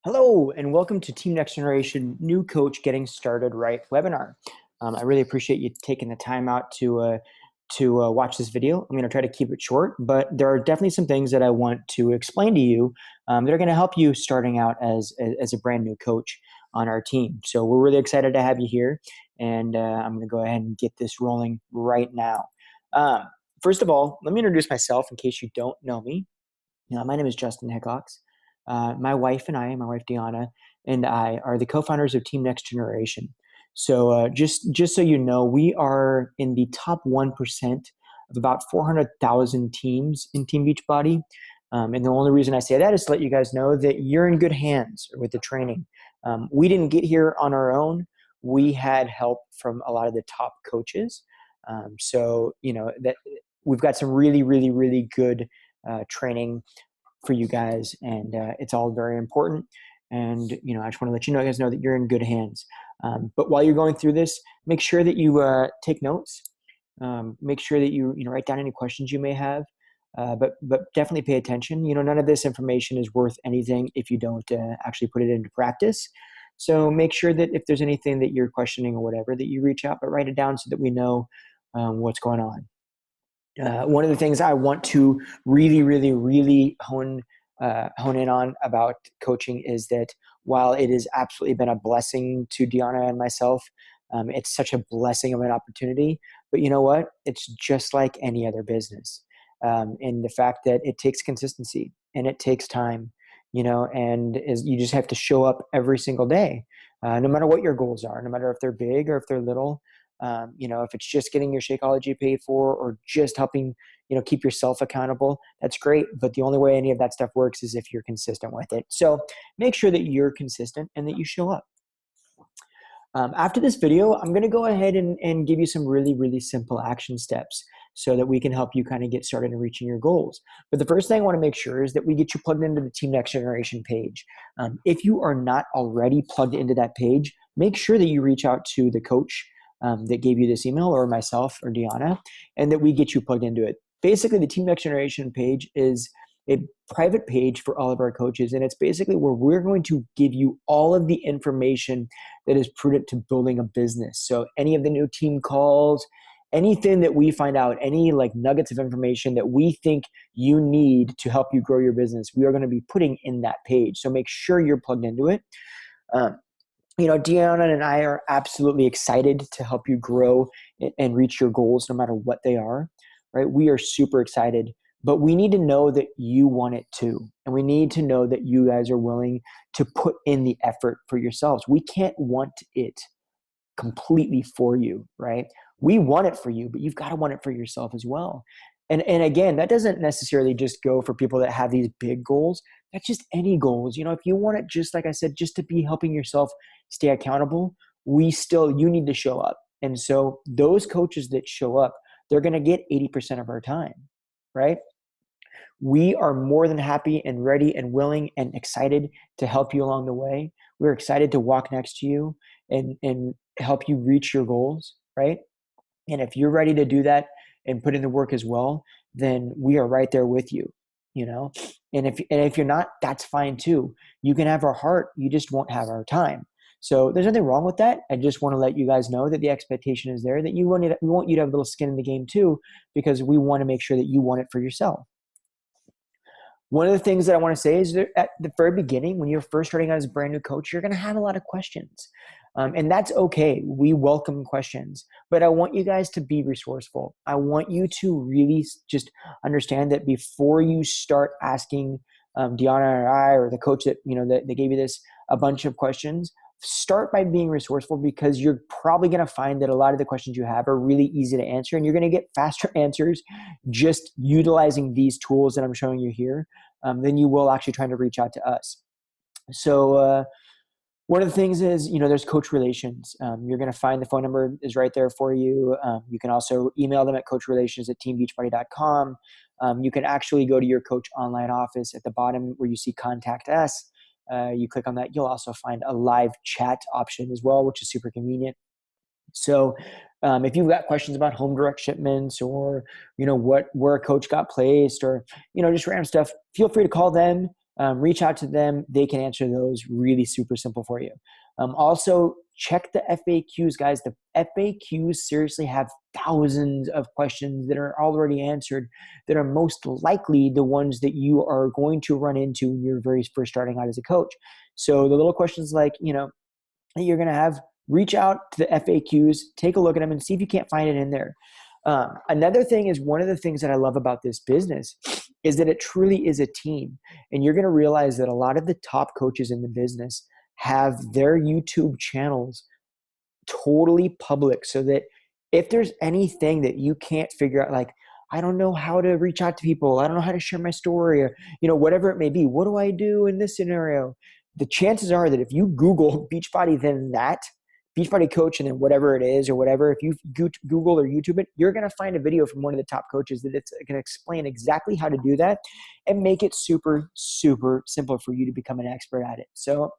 Hello, and welcome to Team Next Generation New Coach Getting Started Right webinar. I really appreciate you taking the time out to watch this video. I'm going to try to keep it short, but there are definitely some things that I want to explain to you that are going to help you starting out as a brand new coach on our team. So we're really excited to have you here, and I'm going to go ahead and get this rolling right now. First of all, let me introduce myself in case you don't know me. My name is Justin Hickox. My wife Deanna, and I are the co-founders of Team Next Generation. So just so you know, we are in the top 1% of about 400,000 teams in Team Beachbody. And the only reason I say that is to let you guys know that you're in good hands with the training. We didn't get here on our own. We had help from a lot of the top coaches. So that we've got some really, really, really good training for you guys, and it's all very important. And I just want to let you guys know that you're in good hands. But while you're going through this, make sure that you take notes. Make sure that you write down any questions you may have. But definitely pay attention. None of this information is worth anything if you don't actually put it into practice. So make sure that if there's anything that you're questioning or whatever, that you reach out, but write it down so that we know what's going on. One of the things I want to really, really, really hone in on about coaching is that while it has absolutely been a blessing to Deanna and myself, it's such a blessing of an opportunity. But you know what? It's just like any other business. In the fact that it takes consistency and it takes time, and you just have to show up every single day, no matter what your goals are, no matter if they're big or if they're little. If it's just getting your Shakeology paid for or just helping, keep yourself accountable, that's great. But the only way any of that stuff works is if you're consistent with it. So make sure that you're consistent and that you show up. After this video, I'm going to go ahead and give you some really, really simple action steps so that we can help you kind of get started in reaching your goals. But the first thing I want to make sure is that we get you plugged into the Team Next Generation page. If you are not already plugged into that page, make sure that you reach out to the coach that gave you this email, or myself or Deanna, and that we get you plugged into it. Basically, the Team Next Generation page is a private page for all of our coaches, and it's basically where we're going to give you all of the information that is prudent to building a business. So any of the new team calls, anything that we find out, any like nuggets of information that we think you need to help you grow your business, we are going to be putting in that page. So make sure you're plugged into it. Deanna and I are absolutely excited to help you grow and reach your goals no matter what they are, right? We are super excited, but we need to know that you want it too. And we need to know that you guys are willing to put in the effort for yourselves. We can't want it completely for you, right? We want it for you, but you've got to want it for yourself as well. And again, that doesn't necessarily just go for people that have these big goals. That's just any goals. If you want it, just like I said, just to be helping yourself stay accountable, you need to show up. And so those coaches that show up, they're going to get 80% of our time, right? We are more than happy and ready and willing and excited to help you along the way. We're excited to walk next to you and help you reach your goals, right? And if you're ready to do that and put in the work as well, then we are right there with you, And if you're not, that's fine too. You can have our heart, you just won't have our time. So there's nothing wrong with that. I just want to let you guys know that the expectation is there, that we want you to have a little skin in the game too, because we want to make sure that you want it for yourself. One of the things that I want to say is that at the very beginning, when you're first starting out as a brand new coach, you're going to have a lot of questions. And that's okay. We welcome questions. But I want you guys to be resourceful. I want you to really just understand that before you start asking Deanna or I or the coach that they gave you this a bunch of questions, start by being resourceful, because you're probably going to find that a lot of the questions you have are really easy to answer, and you're going to get faster answers just utilizing these tools that I'm showing you here than you will actually trying to reach out to us. So one of the things is, there's coach relations. You're going to find the phone number is right there for you. You can also email them at coachrelations@teambeachbody.com. You can actually go to your coach online office at the bottom where you see contact us. You click on that. You'll also find a live chat option as well, which is super convenient. So if you've got questions about home direct shipments or, where a coach got placed or, just random stuff, feel free to call them. reach out to them. They can answer those really super simple for you. Also, check the FAQs, guys. The FAQs seriously have thousands of questions that are already answered that are most likely the ones that you are going to run into when you're very first starting out as a coach. So the little questions like, you're going to have, reach out to the FAQs, take a look at them and see if you can't find it in there. Another thing is, one of the things that I love about this business is that it truly is a team. And you're going to realize that a lot of the top coaches in the business have their YouTube channels totally public, so that if there's anything that you can't figure out, like, I don't know how to reach out to people, I don't know how to share my story, or, whatever it may be, what do I do in this scenario? The chances are that if you Google Beachbody, then that Beachbody coach, and then whatever it is or whatever, if you Google or YouTube it, you're going to find a video from one of the top coaches that it's going to explain exactly how to do that and make it super, super simple for you to become an expert at it. So,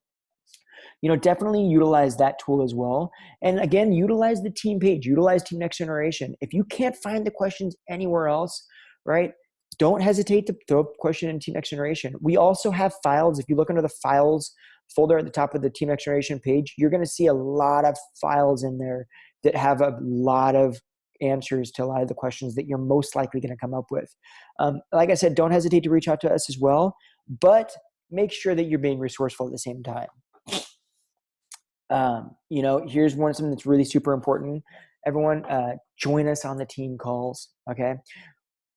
definitely utilize that tool as well. And again, utilize the team page, utilize Team Next Generation. If you can't find the questions anywhere else, right, don't hesitate to throw a question in Team Next Generation. We also have files. If you look under the files folder at the top of the Team Next Generation page, you're going to see a lot of files in there that have a lot of answers to a lot of the questions that you're most likely going to come up with. Like I said, don't hesitate to reach out to us as well, but make sure that you're being resourceful at the same time. Here's something that's really super important. Everyone, join us on the team calls. Okay.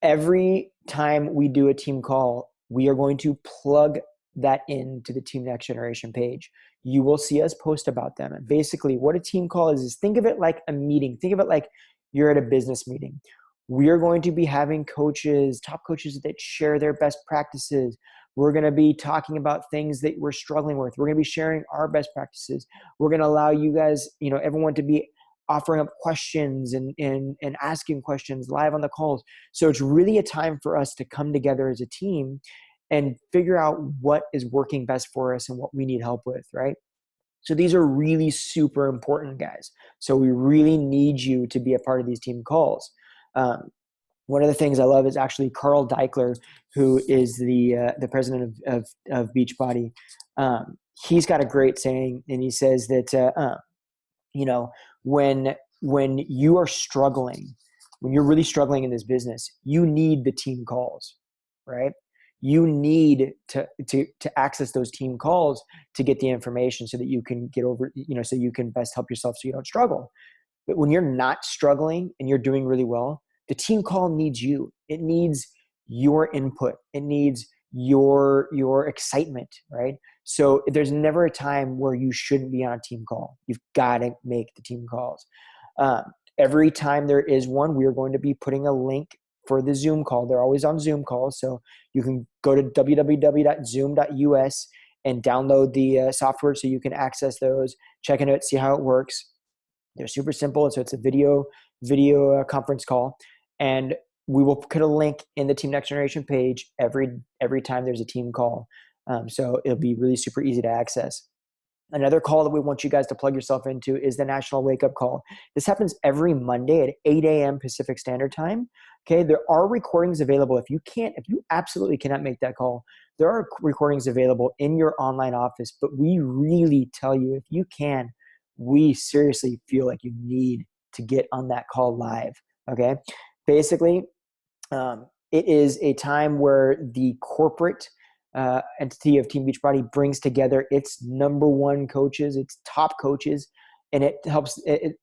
Every time we do a team call, we are going to plug that into the Team Next Generation page. You will see us post about them. And basically what a team call is think of it like a meeting. Think of it like you're at a business meeting. We are going to be having coaches, top coaches that share their best practices. We're going to be talking about things that we're struggling with. We're going to be sharing our best practices. We're going to allow you guys, everyone to be offering up questions and asking questions live on the calls. So it's really a time for us to come together as a team and figure out what is working best for us and what we need help with, right? So these are really super important, guys. So we really need you to be a part of these team calls. One of the things I love is actually Carl Deichler, who is the president of Beachbody. He's got a great saying, and he says that when you are struggling, when you're really struggling in this business, you need the team calls, right? You need to access those team calls to get the information so that you can get over, so you can best help yourself so you don't struggle. But when you're not struggling and you're doing really well, the team call needs you. It needs your input. It needs your excitement, right? So there's never a time where you shouldn't be on a team call. You've got to make the team calls. Every time there is one, we are going to be putting a link for the Zoom call. They're always on Zoom calls. So you can go to www.zoom.us and download the software so you can access those, check it out, see how it works. They're super simple. So it's a video conference call. And we will put a link in the Team Next Generation page every time there's a team call. So it'll be really super easy to access. Another call that we want you guys to plug yourself into is the National Wake Up Call. This happens every Monday at 8 a.m. Pacific Standard Time. Okay, there are recordings available. If you absolutely cannot make that call, there are recordings available in your online office. But we really tell you, if you can, we seriously feel like you need to get on that call live. Okay, basically, it is a time where the corporate entity of Team Beachbody brings together its number one coaches, its top coaches, and it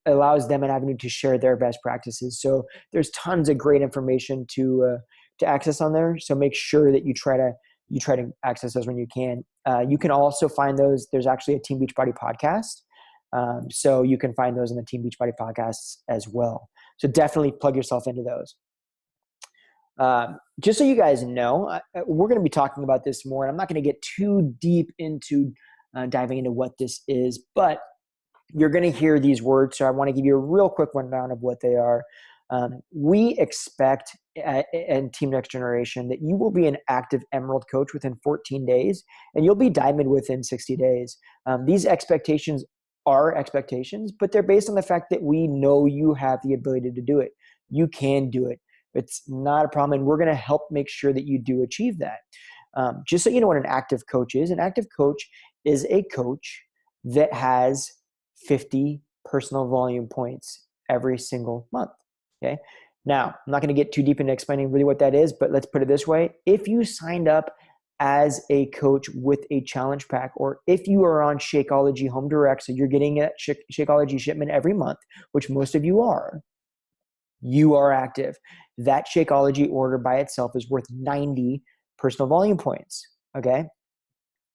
allows them an avenue to share their best practices. So there's tons of great information to access on there. So make sure that you try to access those when you can. You can also find those. There's actually a Team Beachbody podcast. So you can find those in the Team Beachbody podcasts as well. So definitely plug yourself into those. Just so you guys know, we're going to be talking about this more, and I'm not going to get too deep into diving into what this is, but you're going to hear these words. So I want to give you a real quick rundown of what they are. We expect in Team Next Generation that you will be an active Emerald coach within 14 days, and you'll be Diamond within 60 days. These expectations are expectations, but they're based on the fact that we know you have the ability to do it. You can do it. It's not a problem, and we're going to help make sure that you do achieve that. Just so you know what an active coach is a coach that has 50 personal volume points every single month. Okay. Now, I'm not going to get too deep into explaining really what that is, but let's put it this way. If you signed up as a coach with a challenge pack, or if you are on Shakeology Home Direct, so you're getting a Shakeology shipment every month, which most of you are active. That Shakeology order by itself is worth 90 personal volume points. Okay.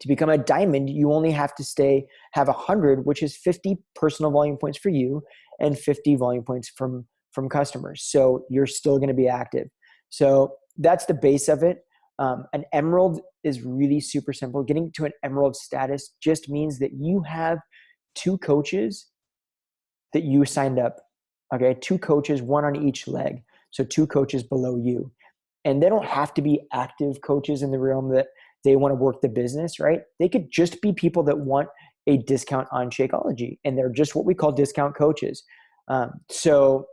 To become a diamond, you only have to have 100, which is 50 personal volume points for you and 50 volume points from customers. So you're still going to be active. So that's the base of it. An emerald is really super simple. Getting to an emerald status just means that you have 2 coaches that you signed up. Okay, 2 coaches, 1 on each leg. So 2 coaches below you. And they don't have to be active coaches in the realm that they want to work the business, right? They could just be people that want a discount on Shakeology, and they're just what we call discount coaches. So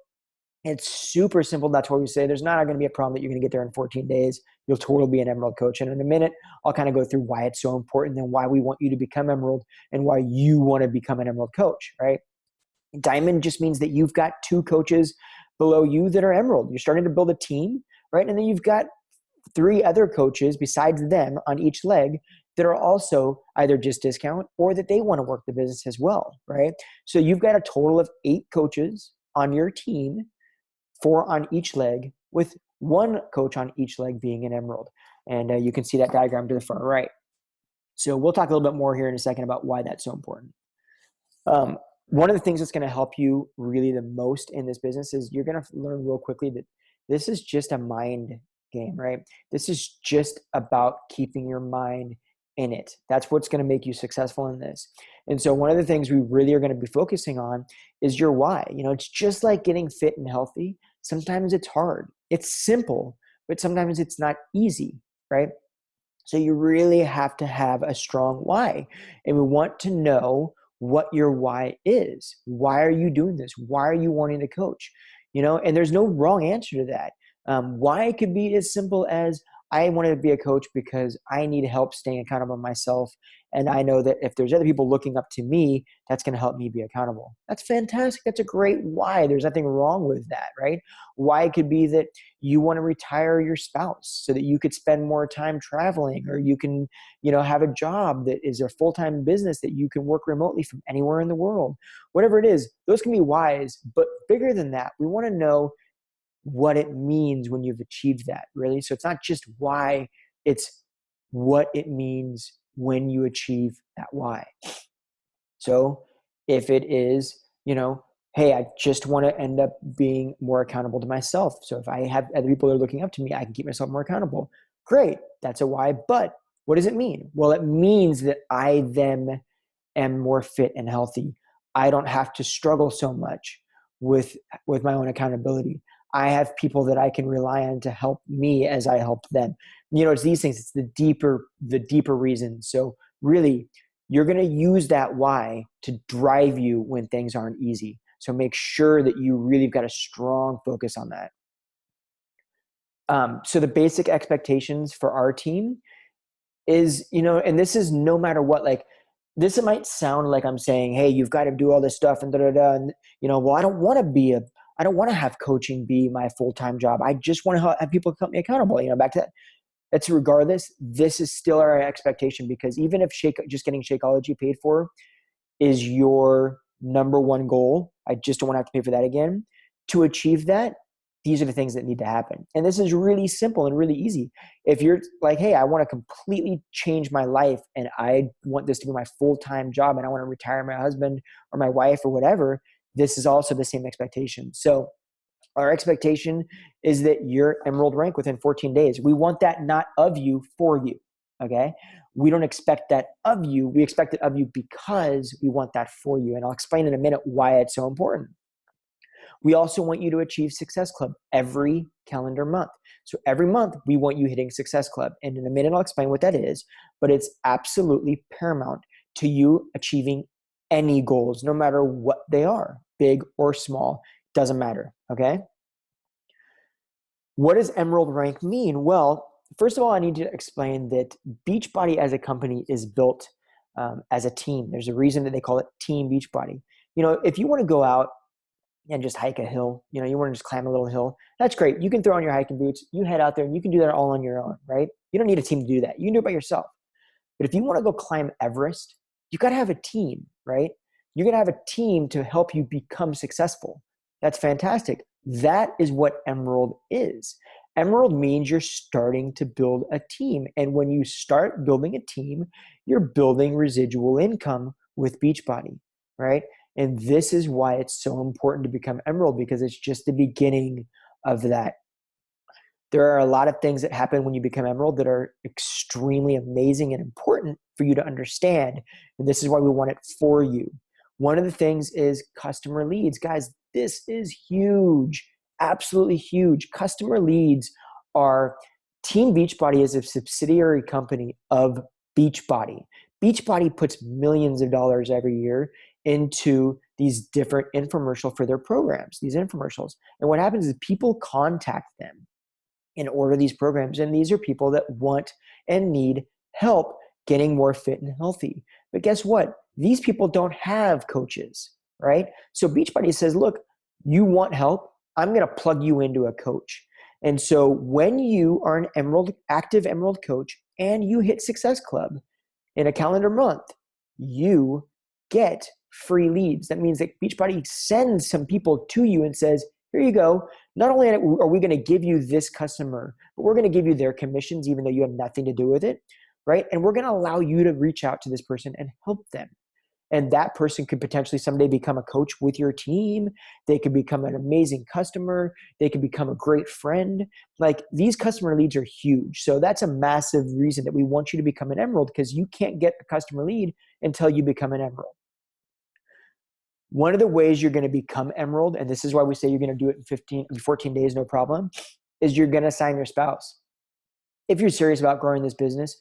it's super simple. That's why we say there's not going to be a problem that you're going to get there in 14 days. You'll totally be an Emerald coach. And in a minute, I'll kind of go through why it's so important and why we want you to become Emerald and why you want to become an Emerald coach, right? Diamond just means that you've got 2 coaches below you that are Emerald. You're starting to build a team, right? And then you've got 3 other coaches besides them on each leg that are also either just discount or that they want to work the business as well, right? So you've got a total of 8 coaches on your team, 4 on each leg, with 1 coach on each leg being an Emerald. And you can see that diagram to the far right. So we'll talk a little bit more here in a second about why that's so important. One of the things that's going to help you really the most in this business is you're going to learn real quickly that this is just a mind game, right? This is just about keeping your mind in it. That's what's going to make you successful in this. And so one of the things we really are going to be focusing on is your why. It's just like getting fit and healthy. Sometimes it's hard. It's simple, but sometimes it's not easy, right? So you really have to have a strong why. And we want to know what your why is. Why are you doing this? Why are you wanting to coach? And there's no wrong answer to that. Why could be as simple as I wanted to be a coach because I need help staying accountable myself. And I know that if there's other people looking up to me, that's going to help me be accountable. That's fantastic. That's a great why. There's nothing wrong with that, right? Why could be that you want to retire your spouse so that you could spend more time traveling, or you can, have a job that is a full-time business that you can work remotely from anywhere in the world. Whatever it is, those can be whys, but bigger than that, we want to know what it means when you've achieved that, really. So it's not just why, it's what it means when you achieve that why. So if it is, hey, I just want to end up being more accountable to myself. So if I have other people that are looking up to me, I can keep myself more accountable. Great. That's a why. But what does it mean? Well, it means that I then am more fit and healthy. I don't have to struggle so much with my own accountability. I have people that I can rely on to help me as I help them. It's these things. It's the deeper reason. So really, you're going to use that why to drive you when things aren't easy. So make sure that you really got a strong focus on that. So the basic expectations for our team is, and this is no matter what, like this, it might sound like I'm saying, hey, you've got to do all this stuff and and well, I don't want to have coaching be my full-time job. I just want to have people keep me accountable. Back to that. That's regardless. This is still our expectation, because even if just getting Shakeology paid for is your number one goal, I just don't want to have to pay for that again. To achieve that, these are the things that need to happen. And this is really simple and really easy. If you're like, hey, I want to completely change my life and I want this to be my full-time job and I want to retire my husband or my wife or whatever, this is also the same expectation. So our expectation is that you're Emerald rank within 14 days. We want that not of you, for you. Okay. We don't expect that of you. We expect it of you because we want that for you. And I'll explain in a minute why it's so important. We also want you to achieve Success Club every calendar month. So every month we want you hitting Success Club. And in a minute, I'll explain what that is, but it's absolutely paramount to you achieving any goals, no matter what they are, big or small, doesn't matter. Okay. What does Emerald rank mean? Well, first of all, I need to explain that Beachbody as a company is built as a team. There's a reason that they call it Team Beachbody. If you want to go out and just hike a hill, you want to just climb a little hill, that's great. You can throw on your hiking boots, you head out there and you can do that all on your own, right? You don't need a team to do that. You can do it by yourself. But if you want to go climb Everest, you got to have a team, right? You're going to have a team to help you become successful. That's fantastic. That is what Emerald is. Emerald means you're starting to build a team. And when you start building a team, you're building residual income with Beachbody, right? And this is why it's so important to become Emerald, because it's just the beginning of that. There are a lot of things that happen when you become Emerald that are extremely amazing and important for you to understand. And this is why we want it for you. One of the things is customer leads. Guys, this is huge, absolutely huge. Customer leads are, Team Beachbody is a subsidiary company of Beachbody. Beachbody puts millions of dollars every year into these different infomercials for their programs, these infomercials. And what happens is people contact them and order these programs. And these are people that want and need help getting more fit and healthy. But guess what? These people don't have coaches, right? So Beachbody says, look, you want help? I'm going to plug you into a coach. And so when you are an Emerald, active Emerald coach, and you hit Success Club in a calendar month, you get free leads. That means that Beachbody sends some people to you and says, here you go. Not only are we going to give you this customer, but we're going to give you their commissions, even though you have nothing to do with it, right? And we're going to allow you to reach out to this person and help them. And that person could potentially someday become a coach with your team. They could become an amazing customer. They could become a great friend. Like, these customer leads are huge. So that's a massive reason that we want you to become an Emerald, because you can't get a customer lead until you become an Emerald. One of the ways you're going to become Emerald, and this is why we say you're going to do it in 14 days, no problem, is you're going to sign your spouse. If you're serious about growing this business,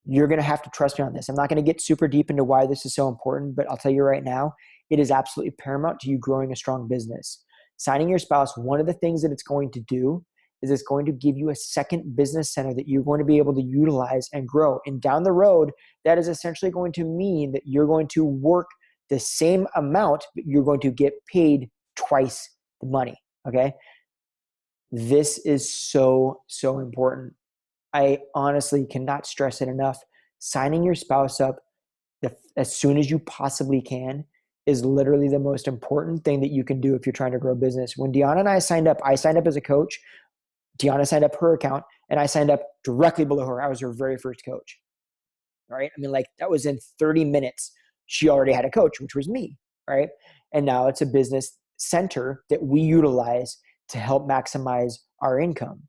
you're going to have to trust me on this. I'm not going to get super deep into why this is so important, but I'll tell you right now, it is absolutely paramount to you growing a strong business. Signing your spouse, one of the things that it's going to do is it's going to give you a second business center that you're going to be able to utilize and grow. And down the road, that is essentially going to mean that you're going to work the same amount, but you're going to get paid twice the money, okay? This is so, so important. I honestly cannot stress it enough. Signing your spouse up as soon as you possibly can is literally the most important thing that you can do if you're trying to grow a business. When Deanna and I signed up as a coach. Deanna signed up her account, and I signed up directly below her. I was her very first coach, right? I mean, like, that was in 30 minutes. She already had a coach, which was me, right? And now it's a business center that we utilize to help maximize our income.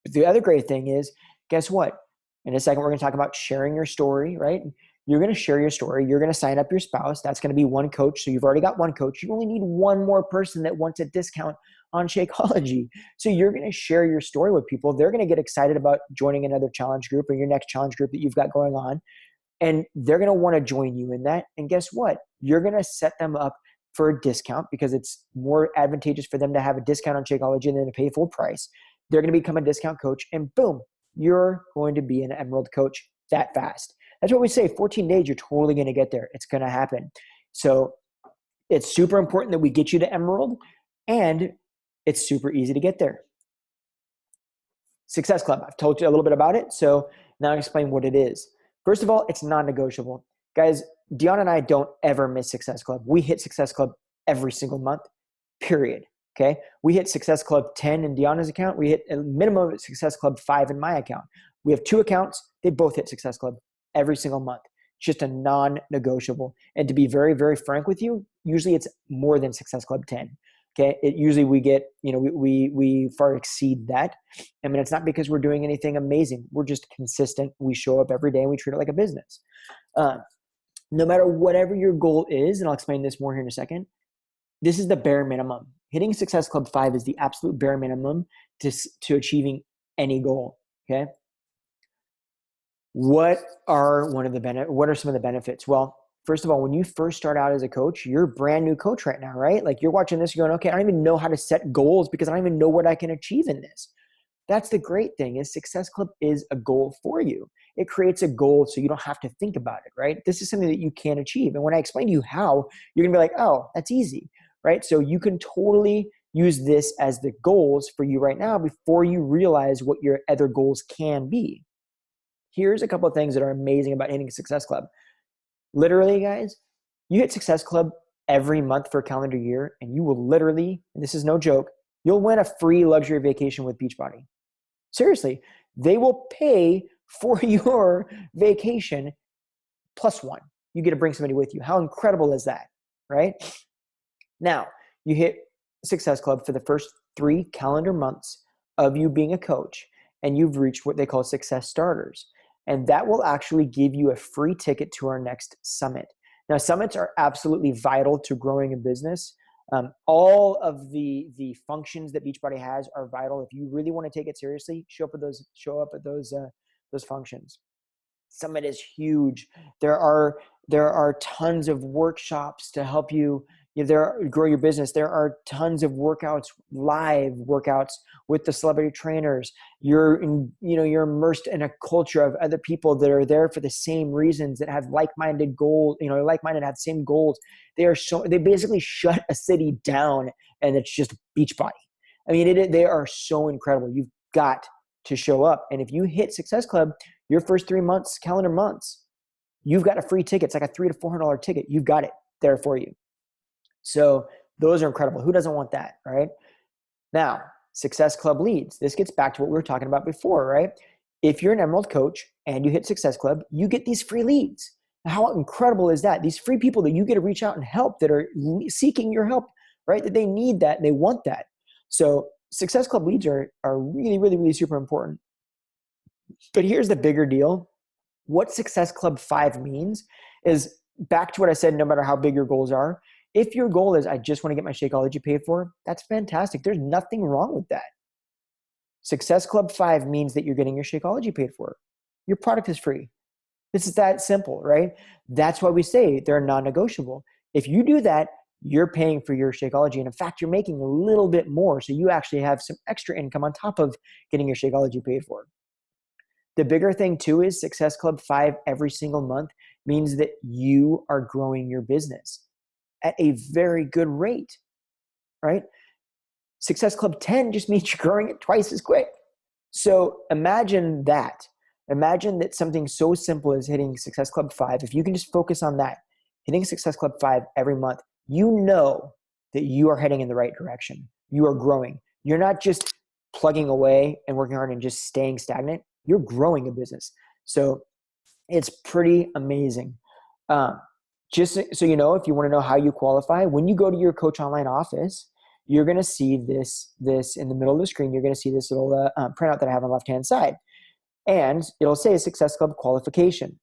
But the other great thing is, guess what? In a second, we're going to talk about sharing your story, right? You're going to share your story. You're going to sign up your spouse. That's going to be one coach. So you've already got one coach. You only need one more person that wants a discount on Shakeology. So you're going to share your story with people. They're going to get excited about joining another challenge group or your next challenge group that you've got going on. And they're going to want to join you in that. And guess what? You're going to set them up for a discount, because it's more advantageous for them to have a discount on Shakeology than to pay full price. They're going to become a discount coach, and boom, you're going to be an Emerald coach that fast. That's what we say. 14 days, you're totally going to get there. It's going to happen. So it's super important that we get you to Emerald, and it's super easy to get there. Success Club. I've told you a little bit about it. So now I'll explain what it is. First of all, it's non-negotiable. Guys, Deanna and I don't ever miss Success Club. We hit Success Club every single month, period. Okay? We hit Success Club 10 in Deanna's account. We hit a minimum of Success Club 5 in my account. We have 2 accounts. They both hit Success Club every single month. It's just a non-negotiable. And to be very, very frank with you, usually it's more than Success Club 10. Okay, it usually we get, we far exceed that. I mean, it's not because we're doing anything amazing. We're just consistent. We show up every day and we treat it like a business. No matter whatever your goal is, and I'll explain this more here in a second, this is the bare minimum. Hitting Success Club 5 is the absolute bare minimum to achieving any goal. Okay. What are some of the benefits? Well, first of all, when you first start out as a coach, you're a brand new coach right now, right? Like, you're watching this, you're going, okay, I don't even know how to set goals because I don't even know what I can achieve in this. That's the great thing is Success Club is a goal for you. It creates a goal so you don't have to think about it, right? This is something that you can achieve. And when I explain to you how, you're gonna be like, oh, that's easy, right? So you can totally use this as the goals for you right now before you realize what your other goals can be. Here's a couple of things that are amazing about hitting Success Club. Literally, guys, you hit Success Club every month for a calendar year, and you will literally, and this is no joke, you'll win a free luxury vacation with Beachbody. Seriously, they will pay for your vacation plus one. You get to bring somebody with you. How incredible is that, right? Now, you hit Success Club for the first 3 calendar months of you being a coach, and you've reached what they call success starters. And that will actually give you a free ticket to our next summit. Now, summits are absolutely vital to growing a business. All of the functions that Beachbody has are vital. If you really want to take it seriously, show up at those functions. Summit is huge. There are tons of workshops to help you grow your business. There are tons of workouts, live workouts with the celebrity trainers. You're immersed in a culture of other people that are there for the same reasons, that have like-minded goals, like-minded, have the same goals. They basically shut a city down, and it's just Beachbody. I mean, they are so incredible. You've got to show up. And if you hit Success Club, your first 3 months, calendar months, you've got a free ticket. It's like a $300 to $400 ticket. You've got it there for you. So those are incredible. Who doesn't want that, right? Now, Success Club leads. This gets back to what we were talking about before, right? If you're an Emerald coach and you hit Success Club, you get these free leads. How incredible is that? These free people that you get to reach out and help, that are seeking your help, right? That they need that and they want that. So Success Club leads are really, really, really super important. But here's the bigger deal. What Success Club 5 means is, back to what I said, no matter how big your goals are, if your goal is, I just want to get my Shakeology paid for, that's fantastic. There's nothing wrong with that. Success Club 5 means that you're getting your Shakeology paid for. Your product is free. This is that simple, right? That's why we say they're non-negotiable. If you do that, you're paying for your Shakeology. And in fact, you're making a little bit more. So you actually have some extra income on top of getting your Shakeology paid for. The bigger thing too is Success Club 5 every single month means that you are growing your business at a very good rate, right? Success Club 10 just means you're growing it twice as quick. So imagine that. Imagine that something so simple as hitting Success Club 5, if you can just focus on that, hitting Success Club 5 every month, you know that you are heading in the right direction. You are growing. You're not just plugging away and working hard and just staying stagnant. You're growing a business. So it's pretty amazing. Just so you know, if you want to know how you qualify, when you go to your Coach Online office, you're going to see this in the middle of the screen. You're going to see this little printout that I have on the left-hand side. And it'll say Success Club qualification.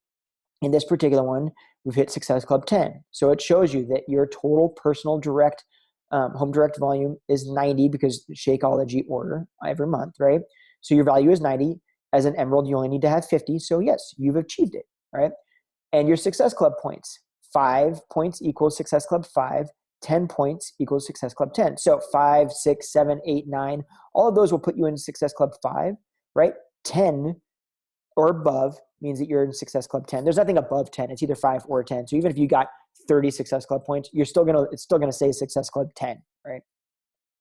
In this particular one, we've hit Success Club 10. So it shows you that your total personal direct home direct volume is 90 because Shakeology order every month, right? So your value is 90. As an Emerald, you only need to have 50. So yes, you've achieved it, right? And your Success Club points, 5 points equals Success Club 5, 10 points equals Success Club 10. So 5, 6, 7, 8, 9, all of those will put you in Success Club 5, right? 10 or above means that you're in Success Club 10. There's nothing above 10. It's either 5 or 10. So even if you got 30 Success Club points, it's still gonna say Success Club 10, right?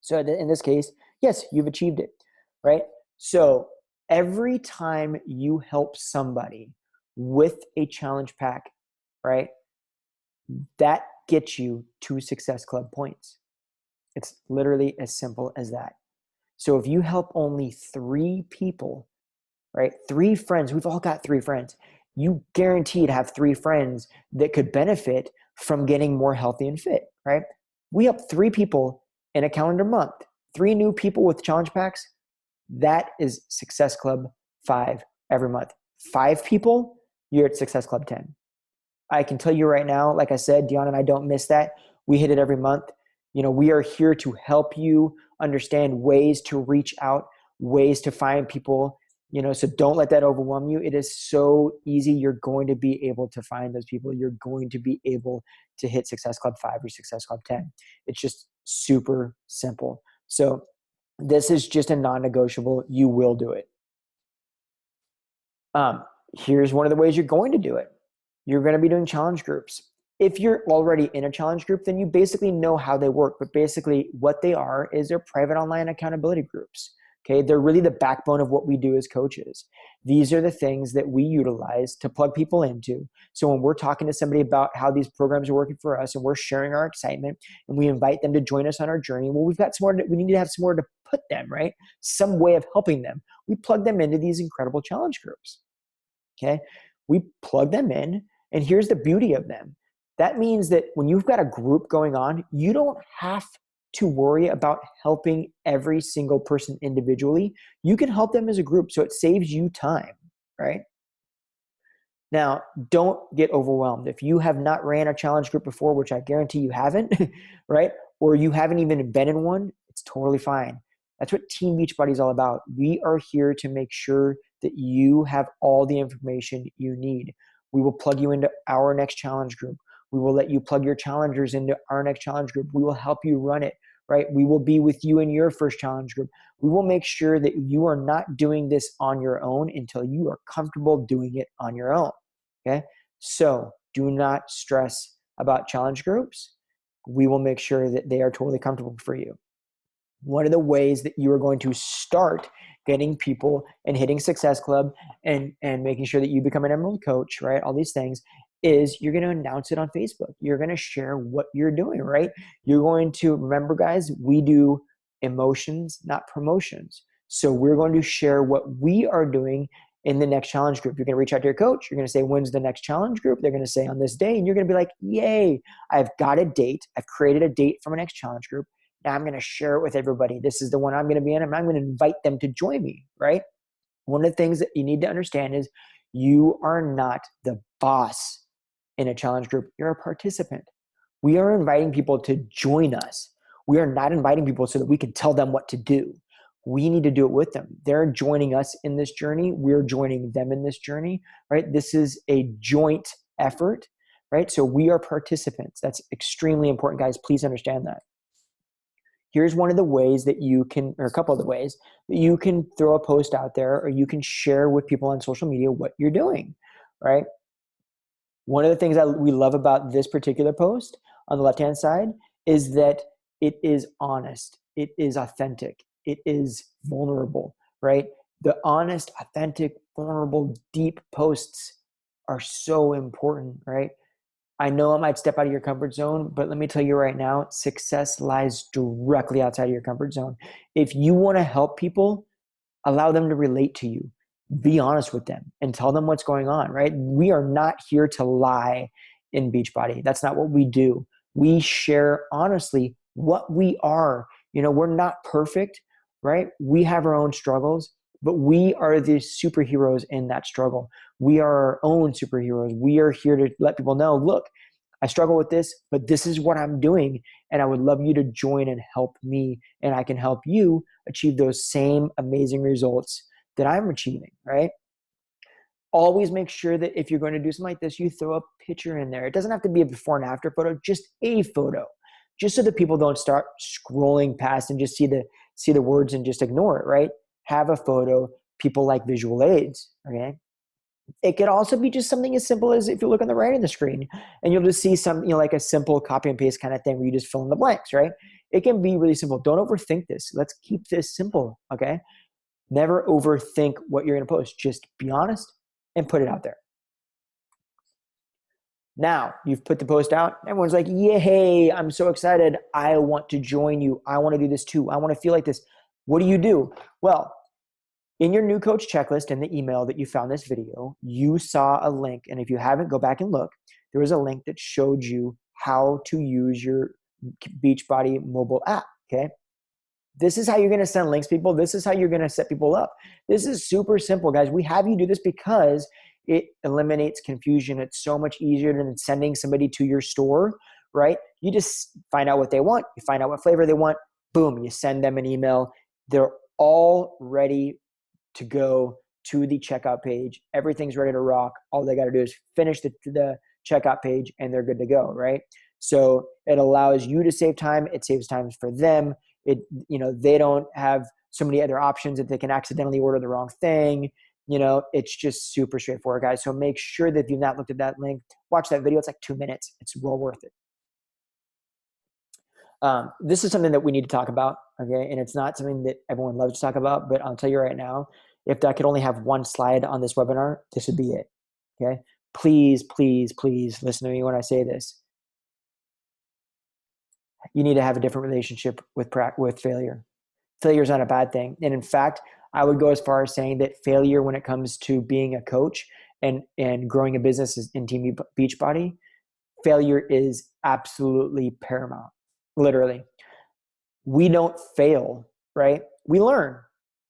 So in this case, yes, you've achieved it, right? So every time you help somebody with a challenge pack, right, that gets you 2 Success Club points. It's literally as simple as that. So if you help only 3 people, right, 3 friends, we've all got 3 friends, you guaranteed have 3 friends that could benefit from getting more healthy and fit, right? We help 3 people in a calendar month, 3 new people with challenge packs. That is Success Club 5 every month. 5 people, you're at Success Club 10. I can tell you right now, like I said, Dion and I don't miss that. We hit it every month. We are here to help you understand ways to reach out, ways to find people, so don't let that overwhelm you. It is so easy. You're going to be able to find those people. You're going to be able to hit Success Club 5 or Success Club 10. It's just super simple. So This is just a non-negotiable. You will do it. Here's one of the ways you're going to do it. You're going to be doing challenge groups. If you're already in a challenge group, then you basically know how they work. But basically what they are is they're private online accountability groups. Okay, they're really the backbone of what we do as coaches. These are the things that we utilize to plug people into. So when we're talking to somebody about how these programs are working for us and we're sharing our excitement and we invite them to join us on our journey, well, we've got somewhere we need to have somewhere to put them, right? Some way of helping them. We plug them into these incredible challenge groups. Okay, we plug them in, and here's the beauty of them. That means that when you've got a group going on, you don't have to worry about helping every single person individually. You can help them as a group, so it saves you time, right? Now, don't get overwhelmed. If you have not ran a challenge group before, which I guarantee you haven't, right? Or you haven't even been in one, it's totally fine. That's what Team Beachbody is all about. We are here to make sure that you have all the information you need. We will plug you into our next challenge group. We will let you plug your challengers into our next challenge group. We will help you run it, right? We will be with you in your first challenge group. We will make sure that you are not doing this on your own until you are comfortable doing it on your own. Okay, so do not stress about challenge groups. We will make sure that they are totally comfortable for you. One of the ways that you are going to start getting people and hitting Success Club and making sure that you become an Emerald coach, right? All these things is you're going to announce it on Facebook. You're going to share what you're doing, right? You're going to remember, guys, we do emotions, not promotions. So we're going to share what we are doing in the next challenge group. You're going to reach out to your coach. You're going to say, when's the next challenge group? They're going to say on this day. And you're going to be like, yay, I've got a date. I've created a date for my next challenge group. Now I'm going to share it with everybody. This is the one I'm going to be in, and I'm going to invite them to join me, right? One of the things that you need to understand is you are not the boss in a challenge group. You're a participant. We are inviting people to join us. We are not inviting people so that we can tell them what to do. We need to do it with them. They're joining us in this journey. We're joining them in this journey, right? This is a joint effort, right? So we are participants. That's extremely important, guys. Please understand that. Here's one of the ways that you can, or a couple of the ways that you can throw a post out there, or you can share with people on social media what you're doing, right? One of the things that we love about this particular post on the left-hand side is that it is honest. It is authentic. It is vulnerable, right? The honest, authentic, vulnerable, deep posts are so important, right? I know it might step out of your comfort zone, but let me tell you right now, success lies directly outside of your comfort zone. If you want to help people, allow them to relate to you. Be honest with them and tell them what's going on, right? We are not here to lie in Beachbody. That's not what we do. We share honestly what we are. You know, we're not perfect, right? We have our own struggles, but we are the superheroes in that struggle. We are our own superheroes. We are here to let people know, look, I struggle with this, but this is what I'm doing. And I would love you to join and help me. And I can help you achieve those same amazing results that I'm achieving, right? Always make sure that if you're going to do something like this, you throw a picture in there. It doesn't have to be a before and after photo, just a photo, just so that people don't start scrolling past and just see the words and just ignore it, right? Have a photo. People like visual aids, okay? It could also be just something as simple as if you look on the right of the screen and you'll just see some, like a simple copy and paste kind of thing where you just fill in the blanks, right? It can be really simple. Don't overthink this. Let's keep this simple, okay? Never overthink what you're going to post. Just be honest and put it out there. Now you've put the post out. Everyone's like, yay, I'm so excited. I want to join you. I want to do this too. I want to feel like this. What do you do? Well, in your new coach checklist in the email that you found this video, you saw a link. And if you haven't, go back and look. There was a link that showed you how to use your Beachbody mobile app, okay? This is how you're going to send links, people. This is how you're going to set people up. This is super simple, guys. We have you do this because it eliminates confusion. It's so much easier than sending somebody to your store, right? You just find out what they want. You find out what flavor they want. Boom, you send them an email. They're all ready to go to the checkout page. Everything's ready to rock. All they got to do is finish the checkout page and they're good to go, right? So it allows you to save time. It saves time for them. they don't have so many other options that they can accidentally order the wrong thing. It's just super straightforward, guys. So make sure that if you've not looked at that link, watch that video. It's like 2 minutes. It's well worth it. This is something that we need to talk about, okay? And it's not something that everyone loves to talk about, but I'll tell you right now, if I could only have one slide on this webinar, this would be it, okay? Please, please, please listen to me when I say this. You need to have a different relationship with failure. Failure is not a bad thing. And in fact, I would go as far as saying that failure when it comes to being a coach and growing a business in Team Beachbody, failure is absolutely paramount. Literally. We don't fail, right? We learn,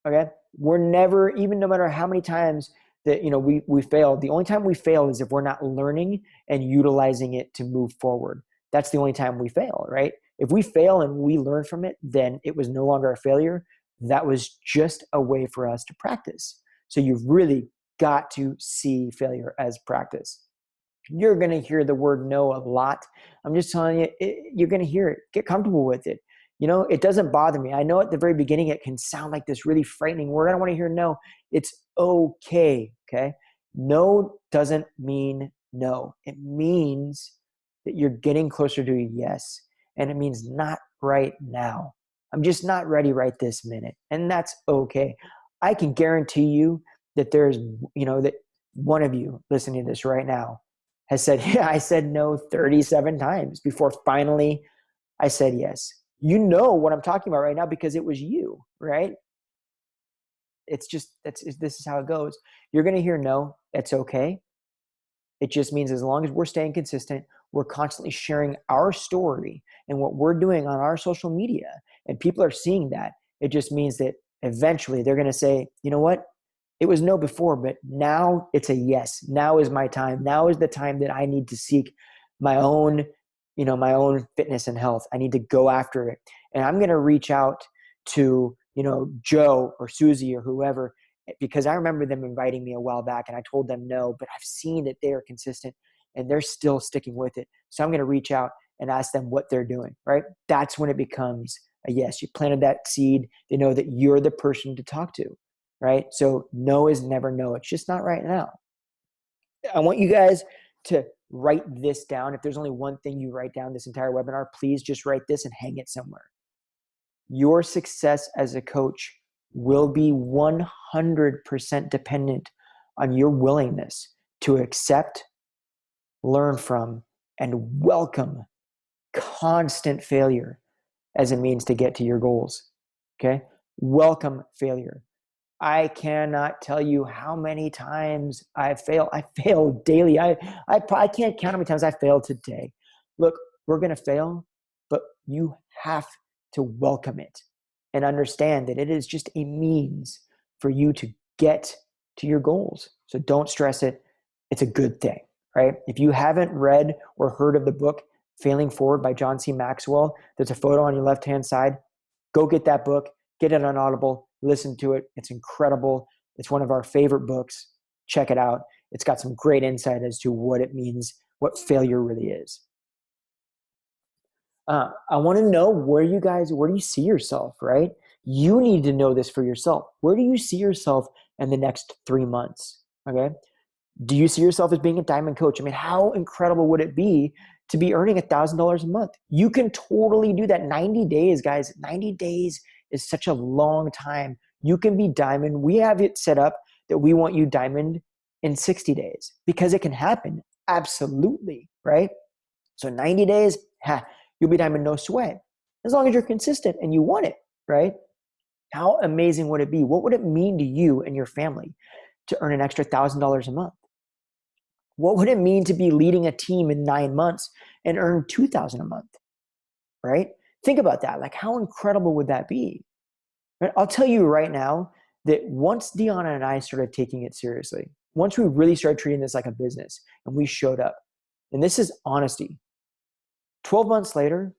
okay? We're never, even no matter how many times that, we fail, the only time we fail is if we're not learning and utilizing it to move forward. That's the only time we fail, right? If we fail and we learn from it, then it was no longer a failure. That was just a way for us to practice. So you've really got to see failure as practice. You're going to hear the word no a lot. I'm just telling you, you're going to hear it. Get comfortable with it. It doesn't bother me. I know at the very beginning it can sound like this really frightening word. I don't want to hear no. It's okay, okay? No doesn't mean no. It means that you're getting closer to a yes, and it means not right now. I'm just not ready right this minute, and that's okay. I can guarantee you that there's, that one of you listening to this right now has said, yeah, I said no 37 times before finally I said yes. You know what I'm talking about right now because it was you, right? It's just, this is how it goes. You're going to hear no, that's okay. It just means as long as we're staying consistent, we're constantly sharing our story and what we're doing on our social media, and people are seeing that. It just means that eventually they're going to say, you know what? It was no before, but now it's a yes. Now is my time. Now is the time that I need to seek my own, my own fitness and health. I need to go after it. And I'm going to reach out to, Joe or Susie or whoever, because I remember them inviting me a while back and I told them no, but I've seen that they are consistent and they're still sticking with it. So I'm going to reach out and ask them what they're doing, right? That's when it becomes a yes. You planted that seed. They know that you're the person to talk to. Right? So no is never no. It's just not right now. I want you guys to write this down. If there's only one thing you write down this entire webinar, please just write this and hang it somewhere. Your success as a coach will be 100% dependent on your willingness to accept, learn from, and welcome constant failure as a means to get to your goals. Okay? Welcome failure. I cannot tell you how many times I fail. I fail daily. I can't count how many times I failed today. Look, we're going to fail, but you have to welcome it and understand that it is just a means for you to get to your goals. So don't stress it. It's a good thing, right? If you haven't read or heard of the book, Failing Forward by John C. Maxwell, there's a photo on your left-hand side. Go get that book. Get it on Audible. Listen to it. It's incredible. It's one of our favorite books. Check it out. It's got some great insight as to what it means, what failure really is. I want to know where do you see yourself, right? You need to know this for yourself. Where do you see yourself in the next 3 months? Okay. Do you see yourself as being a diamond coach? I mean, how incredible would it be to be earning $1,000 a month? You can totally do that. 90 days, guys. 90 days is such a long time. You can be diamond. We have it set up that we want you diamond in 60 days because it can happen. Absolutely, right? So 90 days, you'll be diamond no sweat. As long as you're consistent and you want it, right? How amazing would it be? What would it mean to you and your family to earn an extra $1,000 a month? What would it mean to be leading a team in 9 months and earn $2,000 a month, right? Think about that. Like, how incredible would that be? Right? I'll tell you right now that once Deanna and I started taking it seriously, once we really started treating this like a business and we showed up, and this is honesty, 12 months later,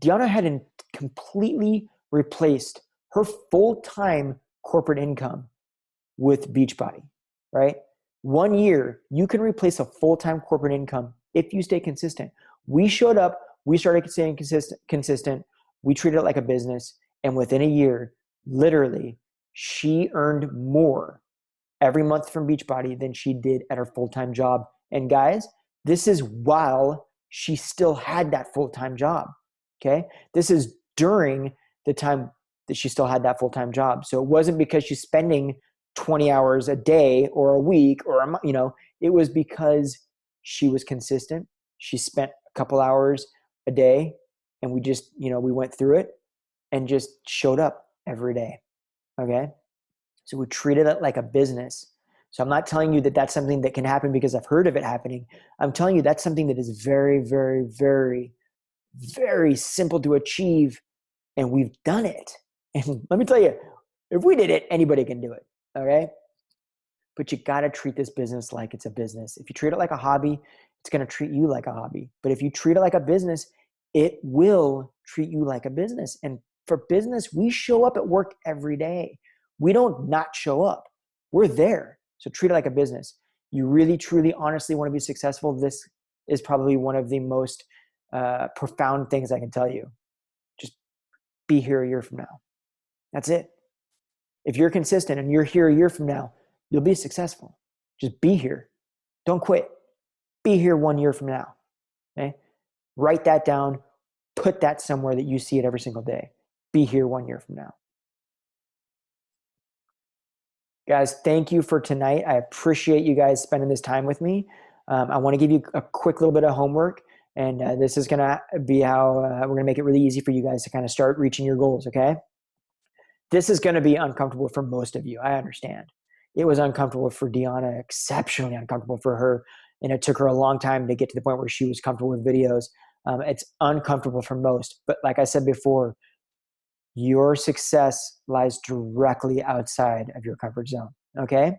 Deanna had completely replaced her full-time corporate income with Beachbody, right? 1 year, you can replace a full-time corporate income if you stay consistent. We showed up, we started staying consistent. We treated it like a business. And within a year, literally, she earned more every month from Beachbody than she did at her full-time job. And guys, this is while she still had that full-time job. Okay. This is during the time that she still had that full-time job. So it wasn't because she's spending 20 hours a day or a week or it was because she was consistent. She spent a couple hours a day, and we just, we went through it and just showed up every day. Okay. So we treated it like a business. So I'm not telling you that that's something that can happen because I've heard of it happening. I'm telling you that's something that is very, very, very, very simple to achieve. And we've done it. And let me tell you, if we did it, anybody can do it. Okay. But you got to treat this business like it's a business. If you treat it like a hobby, it's going to treat you like a hobby. But if you treat it like a business, it will treat you like a business. And for business, we show up at work every day. We don't not show up. We're there. So treat it like a business. You really, truly, honestly want to be successful. This is probably one of the most profound things I can tell you. Just be here a year from now. That's it. If you're consistent and you're here a year from now, you'll be successful. Just be here. Don't quit. Be here 1 year from now. Okay? Write that down. Put that somewhere that you see it every single day. Be here 1 year from now. Guys, thank you for tonight. I appreciate you guys spending this time with me. I want to give you a quick little bit of homework, and this is going to be how we're going to make it really easy for you guys to kind of start reaching your goals, okay? This is going to be uncomfortable for most of you. I understand. It was uncomfortable for Deanna, exceptionally uncomfortable for her, and it took her a long time to get to the point where she was comfortable with videos. It's uncomfortable for most, but like I said before, your success lies directly outside of your comfort zone, okay?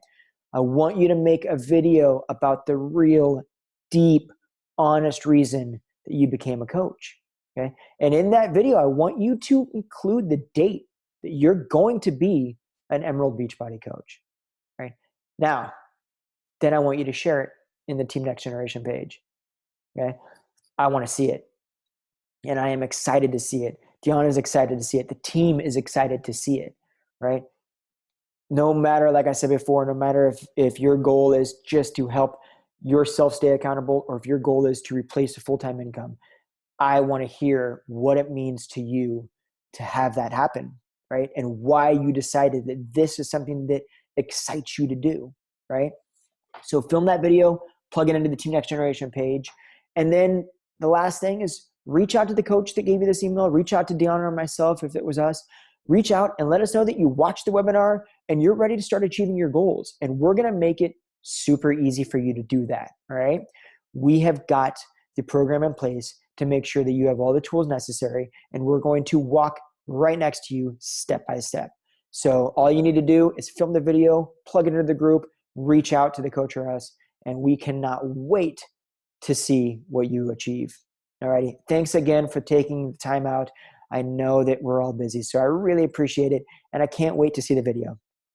I want you to make a video about the real, deep, honest reason that you became a coach, okay? And in that video, I want you to include the date that you're going to be an Emerald Beachbody coach, right? Now, then I want you to share it in the Team Next Generation page, okay? I want to see it, and I am excited to see it. Deanna is excited to see it. The team is excited to see it, right? No matter, like I said before, no matter if your goal is just to help yourself stay accountable or if your goal is to replace a full-time income, I want to hear what it means to you to have that happen, right? And why you decided that this is something that excites you to do, right? So film that video, plug it into the Team Next Generation page. And then the last thing is reach out to the coach that gave you this email, reach out to Deanna or myself if it was us, reach out and let us know that you watched the webinar and you're ready to start achieving your goals. And we're going to make it super easy for you to do that, all right? We have got the program in place to make sure that you have all the tools necessary, and we're going to walk right next to you step by step. So all you need to do is film the video, plug it into the group, reach out to the coach or us, and we cannot wait to see what you achieve. Alrighty, thanks again for taking the time out. I know that we're all busy, so I really appreciate it, and I can't wait to see the video.